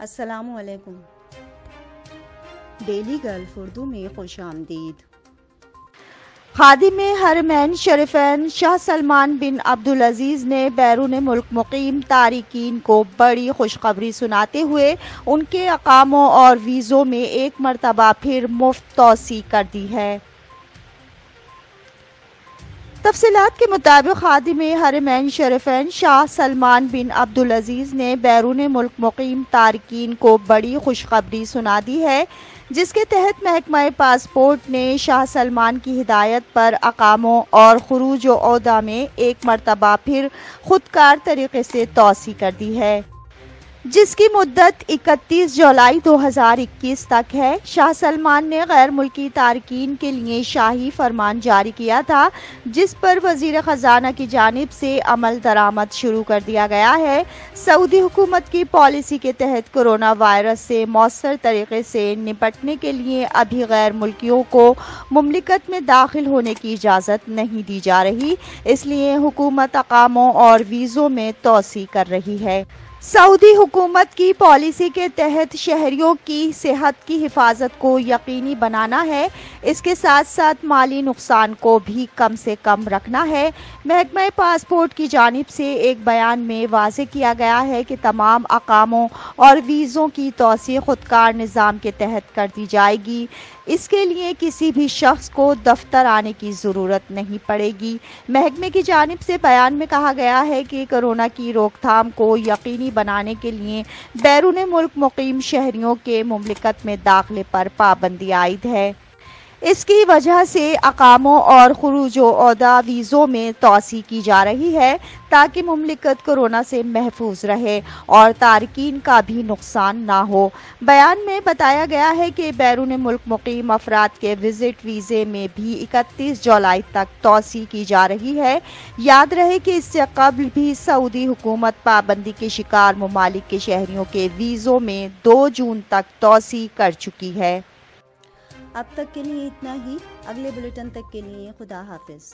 السلام علیکم۔ Daily golf Urdu میں خوش آمدید۔ خادم حرمین شریفین شاہ سلمان بن عبدالعزیز نے بیرون ملک مقیم تارکین کو بڑی خوشخبری سناتے ہوئے ان کے اقاموں اور ویزوں میں ایک مرتبہ پھر مفت توسیع کر دی ہے۔ تفصیلات کے مطابق خادم حرمین شریفین شاہ سلمان بن عبدالعزیز نے بیرون ملک مقیم تارکین کو بڑی خوشخبری سنا دی ہے، جس کے تحت محکمہ پاسپورٹ نے شاہ سلمان کی ہدایت پر اقاموں اور خروج و عودہ میں ایک مرتبہ پھر خودکار طریقے سے توسیع کر دی ہے، جس کی مدت 31 جولائی 2021 تک ہے۔ شاہ سلمان نے غیر ملکی تارکین کے لیے شاہی فرمان جاری کیا تھا، جس پر وزیر خزانہ کی جانب سے عمل درآمد شروع کر دیا گیا ہے۔ سعودی حکومت کی پالیسی کے تحت کورونا وائرس سے مؤثر طریقے سے نپٹنے کے لیے ابھی غیر ملکیوں کو مملکت میں داخل ہونے کی اجازت نہیں دی جا رہی، اس لیے حکومت اقاموں اور ویزوں میں توسیع کر رہی ہے۔ سعودی حکومت کی پالیسی کے تحت شہریوں کی صحت کی حفاظت کو یقینی بنانا ہے، اس کے ساتھ ساتھ مالی نقصان کو بھی کم سے کم رکھنا ہے۔ محکمہ پاسپورٹ کی جانب سے ایک بیان میں واضح کیا گیا ہے کہ تمام اقاموں اور ویزوں کی توسیع خودکار نظام کے تحت کر دی جائے گی، اس کے لیے کسی بھی شخص کو دفتر آنے کی ضرورت نہیں پڑے گی۔ محکمے کی جانب سے بیان میں کہا گیا ہے کہ کورونا کی روک تھام کو یقینی بنانے کے لیے بیرون ملک مقیم شہریوں کے مملکت میں داخلے پر پابندی عائد ہے۔ اس کی وجہ سے اقاموں اور خروج و عودہ ویزوں میں توسیع کی جا رہی ہے تاکہ مملکت کورونا سے محفوظ رہے اور تارکین کا بھی نقصان نہ ہو۔ بیان میں بتایا گیا ہے کہ بیرون ملک مقیم افراد کے وزٹ ویزے میں بھی 31 جولائی تک توسیع کی جا رہی ہے۔ یاد رہے کہ اس سے قبل بھی سعودی حکومت پابندی کے شکار ممالک کے شہریوں کے ویزوں میں 2 جون تک توسیع کر چکی ہے۔ اب تک کے لیے اتنا ہی، اگلے بلیٹن تک کے لیے خدا حافظ۔